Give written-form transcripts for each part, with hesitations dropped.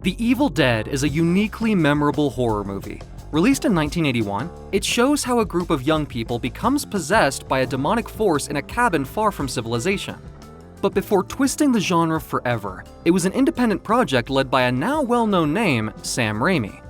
The Evil Dead is a uniquely memorable horror movie. Released in 1981, it shows how a group of young people becomes possessed by a demonic force in a cabin far from civilization. But before twisting the genre forever, it was an independent project led by a now well-known name, Sam Raimi.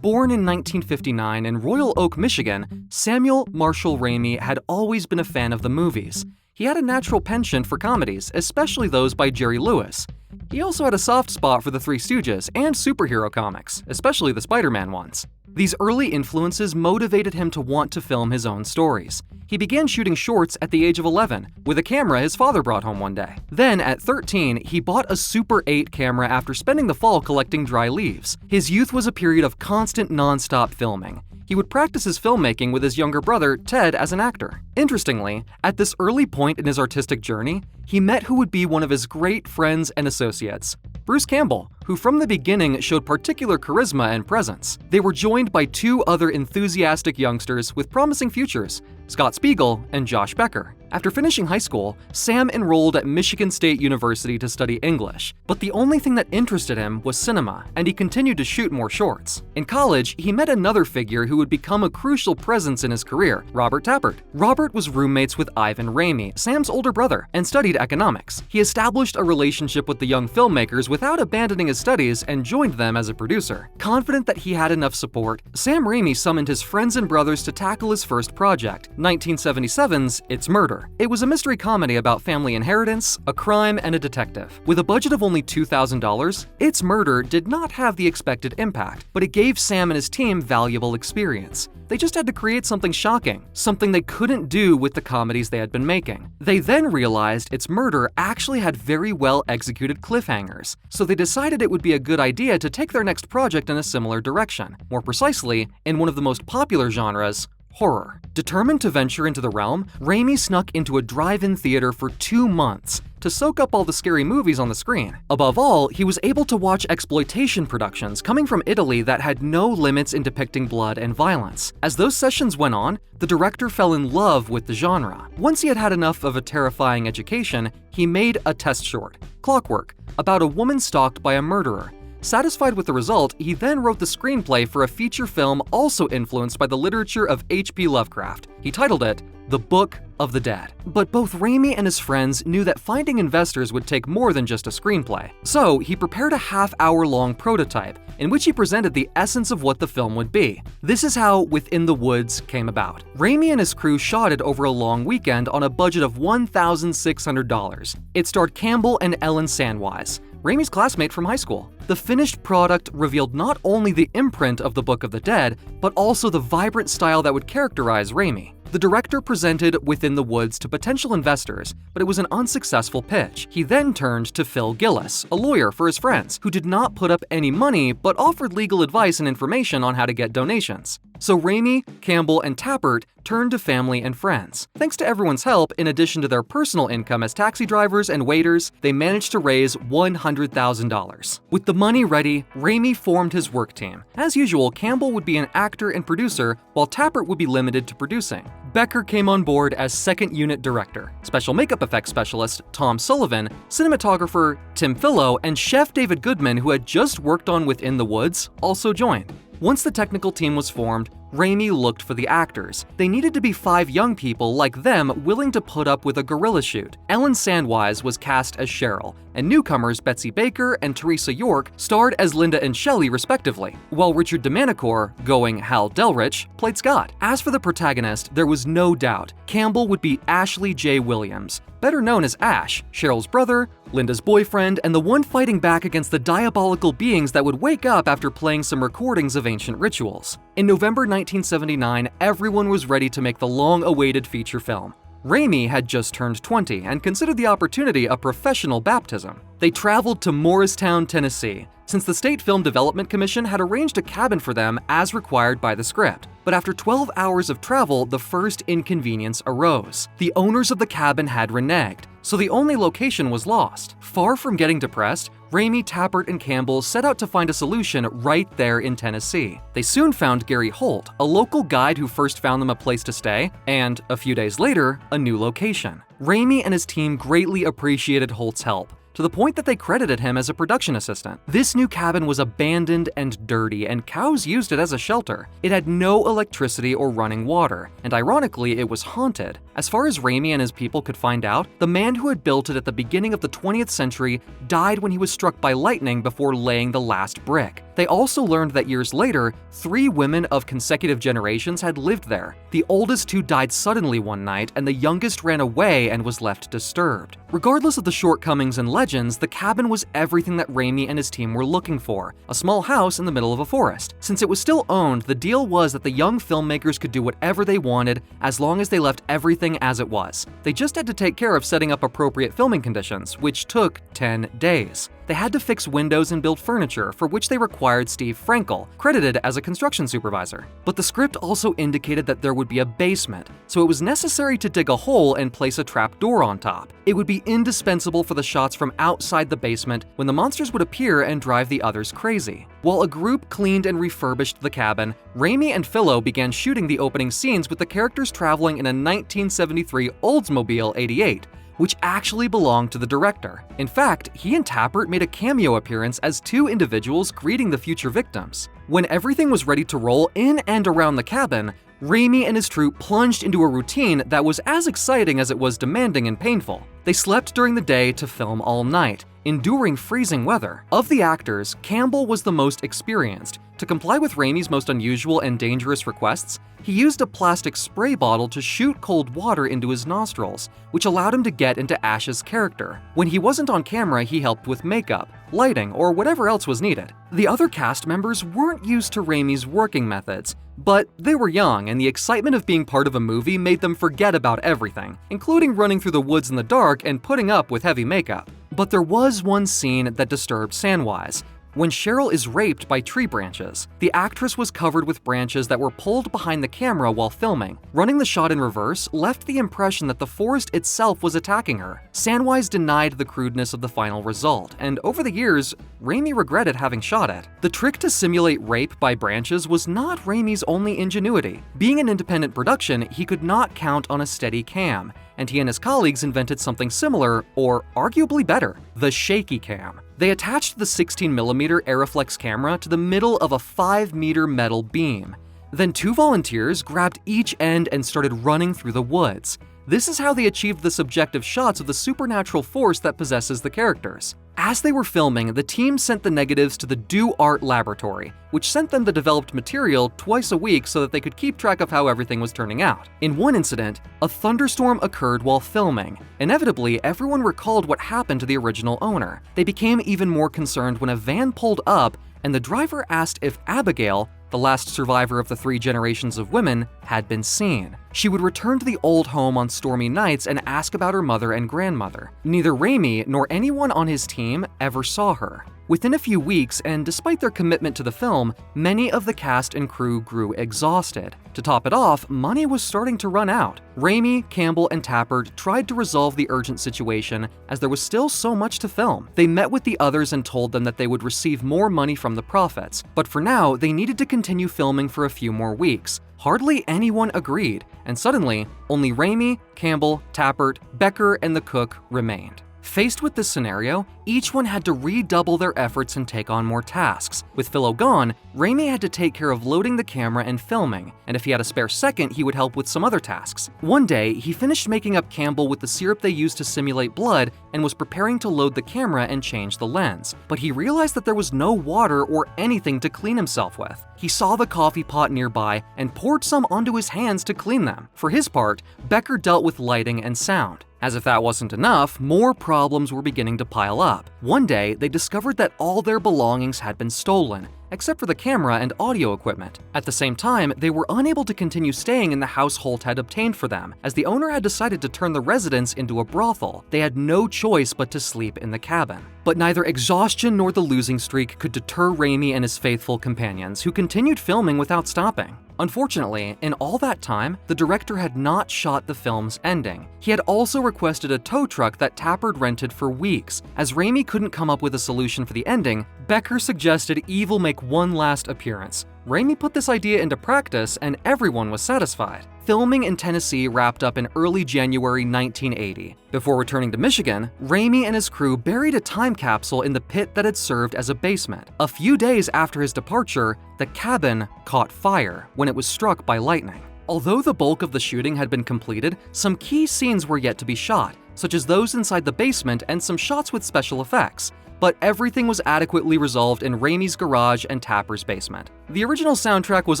Born in 1959 in Royal Oak, Michigan, Samuel Marshall Raimi had always been a fan of the movies. He had a natural penchant for comedies, especially those by Jerry Lewis. He also had a soft spot for the Three Stooges and superhero comics, especially the Spider-Man ones. These early influences motivated him to want to film his own stories. He began shooting shorts at the age of 11, with a camera his father brought home one day. Then, at 13, he bought a Super 8 camera after spending the fall collecting dry leaves. His youth was a period of constant non-stop filming. He would practice his filmmaking with his younger brother, Ted, as an actor. Interestingly, at this early point in his artistic journey, he met who would be one of his great friends and associates, Bruce Campbell, who from the beginning showed particular charisma and presence. They were joined by two other enthusiastic youngsters with promising futures, Scott Spiegel and Josh Becker. After finishing high school, Sam enrolled at Michigan State University to study English, but the only thing that interested him was cinema, and he continued to shoot more shorts. In college, he met another figure who would become a crucial presence in his career, Robert Tapert. Robert was roommates with Ivan Raimi, Sam's older brother, and studied economics. He established a relationship with the young filmmakers without abandoning his studies and joined them as a producer. Confident that he had enough support, Sam Raimi summoned his friends and brothers to tackle his first project, 1977's It's Murder. It was a mystery comedy about family inheritance, a crime, and a detective. With a budget of only $2,000, It's Murder did not have the expected impact, but it gave Sam and his team valuable experience. They just had to create something shocking, something they couldn't do with the comedies they had been making. They then realized It's Murder actually had very well executed cliffhangers, so they decided it would be a good idea to take their next project in a similar direction, more precisely, in one of the most popular genres, horror. Determined to venture into the realm, Raimi snuck into a drive-in theater for 2 months to soak up all the scary movies on the screen. Above all, he was able to watch exploitation productions coming from Italy that had no limits in depicting blood and violence. As those sessions went on, the director fell in love with the genre. Once he had had enough of a terrifying education, he made a test short, Clockwork, about a woman stalked by a murderer. Satisfied with the result, he then wrote the screenplay for a feature film also influenced by the literature of H.P. Lovecraft. He titled it The Book of the Dead. But both Raimi and his friends knew that finding investors would take more than just a screenplay. So he prepared a half-hour-long prototype in which he presented the essence of what the film would be. This is how Within the Woods came about. Raimi and his crew shot it over a long weekend on a budget of $1,600. It starred Campbell and Ellen Sandweiss, Raimi's classmate from high school. The finished product revealed not only the imprint of the Book of the Dead, but also the vibrant style that would characterize Raimi. The director presented Within the Woods to potential investors, but it was an unsuccessful pitch. He then turned to Phil Gillis, a lawyer for his friends, who did not put up any money but offered legal advice and information on how to get donations. So Raimi, Campbell, and Tapert turned to family and friends. Thanks to everyone's help, in addition to their personal income as taxi drivers and waiters, they managed to raise $100,000. With the money ready, Raimi formed his work team. As usual, Campbell would be an actor and producer, while Tapert would be limited to producing. Becker came on board as second unit director. Special makeup effects specialist Tom Sullivan, cinematographer Tim Fillo, and chef David Goodman, who had just worked on Within the Woods, also joined. Once the technical team was formed, Raimi looked for the actors. They needed to be 5 young people like them willing to put up with a guerrilla shoot. Ellen Sandweiss was cast as Cheryl, and newcomers Betsy Baker and Theresa York starred as Linda and Shelley respectively, while Richard DeManicor, going Hal Delrich, played Scott. As for the protagonist, there was no doubt Campbell would be Ashley J. Williams, better known as Ash, Cheryl's brother, Linda's boyfriend, and the one fighting back against the diabolical beings that would wake up after playing some recordings of ancient rituals. In November 1979, everyone was ready to make the long-awaited feature film. Raimi had just turned 20 and considered the opportunity a professional baptism. They traveled to Morristown, Tennessee, since the State Film Development Commission had arranged a cabin for them as required by the script. But after 12 hours of travel, the first inconvenience arose. The owners of the cabin had reneged, so the only location was lost. Far from getting depressed, Raimi, Tapert, and Campbell set out to find a solution right there in Tennessee. They soon found Gary Holt, a local guide who first found them a place to stay, and, a few days later, a new location. Raimi and his team greatly appreciated Holt's help, to the point that they credited him as a production assistant. This new cabin was abandoned and dirty, and cows used it as a shelter. It had no electricity or running water, and ironically, it was haunted. As far as Raimi and his people could find out, the man who had built it at the beginning of the 20th century died when he was struck by lightning before laying the last brick. They also learned that years later, 3 women of consecutive generations had lived there. The oldest 2 died suddenly one night, and the youngest ran away and was left disturbed. Regardless of the shortcomings and legends, the cabin was everything that Raimi and his team were looking for, a small house in the middle of a forest. Since it was still owned, the deal was that the young filmmakers could do whatever they wanted as long as they left everything as it was. They just had to take care of setting up appropriate filming conditions, which took 10 days. They had to fix windows and build furniture, for which they required Steve Frankel, credited as a construction supervisor. But the script also indicated that there would be a basement, so it was necessary to dig a hole and place a trap door on top. It would be indispensable for the shots from outside the basement when the monsters would appear and drive the others crazy. While a group cleaned and refurbished the cabin, Raimi and Philo began shooting the opening scenes with the characters traveling in a 1973 Oldsmobile 88, which actually belonged to the director. In fact, he and Tapert made a cameo appearance as 2 individuals greeting the future victims. When everything was ready to roll in and around the cabin, Raimi and his troupe plunged into a routine that was as exciting as it was demanding and painful. They slept during the day to film all night, enduring freezing weather. Of the actors, Campbell was the most experienced. To comply with Raimi's most unusual and dangerous requests, he used a plastic spray bottle to shoot cold water into his nostrils, which allowed him to get into Ash's character. When he wasn't on camera, he helped with makeup, lighting, or whatever else was needed. The other cast members weren't used to Raimi's working methods, but they were young, and the excitement of being part of a movie made them forget about everything, including running through the woods in the dark and putting up with heavy makeup. But there was one scene that disturbed Sandweiss. When Cheryl is raped by tree branches, the actress was covered with branches that were pulled behind the camera while filming. Running the shot in reverse left the impression that the forest itself was attacking her. Sandweiss denied the crudeness of the final result, and over the years, Raimi regretted having shot it. The trick to simulate rape by branches was not Raimi's only ingenuity. Being an independent production, he could not count on a steady cam, and he and his colleagues invented something similar, or arguably better, the shaky cam. They attached the 16mm Aeroflex camera to the middle of a 5-meter metal beam. Then 2 volunteers grabbed each end and started running through the woods. This is how they achieved the subjective shots of the supernatural force that possesses the characters. As they were filming, the team sent the negatives to the Do Art Laboratory, which sent them the developed material twice a week so that they could keep track of how everything was turning out. In one incident, a thunderstorm occurred while filming. Inevitably, everyone recalled what happened to the original owner. They became even more concerned when a van pulled up and the driver asked if Abigail, the last survivor of the 3 generations of women, had been seen. She would return to the old home on stormy nights and ask about her mother and grandmother. Neither Raimi nor anyone on his team ever saw her. Within a few weeks, and despite their commitment to the film, many of the cast and crew grew exhausted. To top it off, money was starting to run out. Raimi, Campbell, and Tapert tried to resolve the urgent situation as there was still so much to film. They met with the others and told them that they would receive more money from the profits, but for now, they needed to continue filming for a few more weeks. Hardly anyone agreed, and suddenly, only Raimi, Campbell, Tapert, Becker, and the cook remained. Faced with this scenario, each one had to redouble their efforts and take on more tasks. With Philo gone, Raimi had to take care of loading the camera and filming, and if he had a spare second, he would help with some other tasks. One day, he finished making up Campbell with the syrup they used to simulate blood and was preparing to load the camera and change the lens. But he realized that there was no water or anything to clean himself with. He saw the coffee pot nearby and poured some onto his hands to clean them. For his part, Becker dealt with lighting and sound. As if that wasn't enough, more problems were beginning to pile up. One day, they discovered that all their belongings had been stolen, except for the camera and audio equipment. At the same time, they were unable to continue staying in the house Holt had obtained for them, as the owner had decided to turn the residence into a brothel. They had no choice but to sleep in the cabin. But neither exhaustion nor the losing streak could deter Raimi and his faithful companions, who continued filming without stopping. Unfortunately, in all that time, the director had not shot the film's ending. He had also requested a tow truck that Tapert rented for weeks. As Raimi couldn't come up with a solution for the ending, Becker suggested Evil make one last appearance. Raimi put this idea into practice, and everyone was satisfied. Filming in Tennessee wrapped up in early January 1980. Before returning to Michigan, Raimi and his crew buried a time capsule in the pit that had served as a basement. A few days after his departure, the cabin caught fire when it was struck by lightning. Although the bulk of the shooting had been completed, some key scenes were yet to be shot, such as those inside the basement and some shots with special effects. But everything was adequately resolved in Raimi's garage and Tapert's basement. The original soundtrack was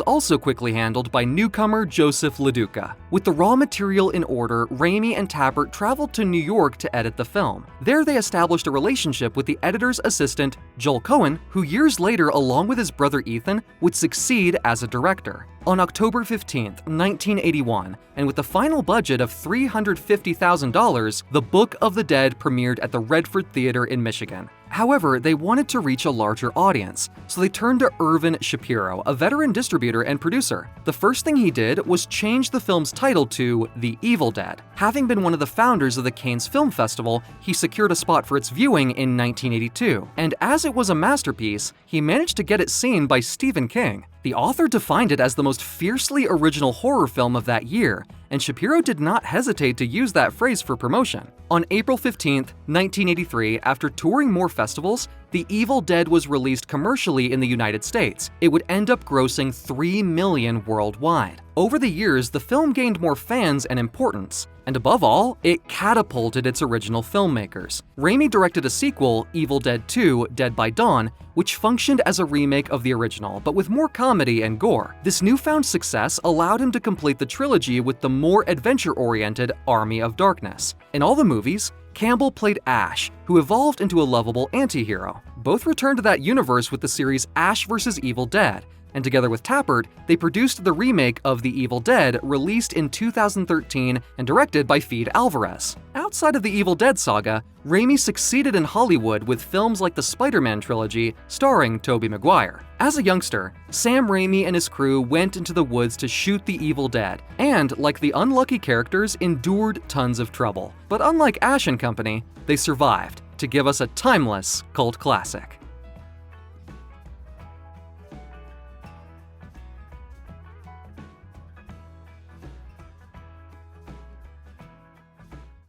also quickly handled by newcomer Joseph LaDuca. With the raw material in order, Raimi and Tapert traveled to New York to edit the film. There they established a relationship with the editor's assistant, Joel Cohen, who years later, along with his brother Ethan, would succeed as a director. On October 15, 1981, and with a final budget of $350,000, The Book of the Dead premiered at the Redford Theater in Michigan. However, they wanted to reach a larger audience, so they turned to Irvin Shapiro, a veteran distributor and producer. The first thing he did was change the film's title to The Evil Dead. Having been one of the founders of the Cannes Film Festival, he secured a spot for its viewing in 1982. And as it was a masterpiece, he managed to get it seen by Stephen King. The author defined it as the most fiercely original horror film of that year, and Shapiro did not hesitate to use that phrase for promotion. On April 15, 1983, after touring more festivals, The Evil Dead was released commercially in the United States. It would end up grossing $3 million worldwide. Over the years, the film gained more fans and importance, and above all, it catapulted its original filmmakers. Raimi directed a sequel, Evil Dead 2: Dead by Dawn, which functioned as a remake of the original, but with more comedy and gore. This newfound success allowed him to complete the trilogy with the more adventure-oriented Army of Darkness. In all the movies, Campbell played Ash, who evolved into a lovable anti-hero. Both returned to that universe with the series Ash vs. Evil Dead, and together with Tapert, they produced the remake of The Evil Dead, released in 2013 and directed by Fede Alvarez. Outside of the Evil Dead saga, Raimi succeeded in Hollywood with films like the Spider-Man trilogy, starring Tobey Maguire. As a youngster, Sam Raimi and his crew went into the woods to shoot the Evil Dead, and, like the unlucky characters, endured tons of trouble. But unlike Ash and Company, they survived to give us a timeless cult classic.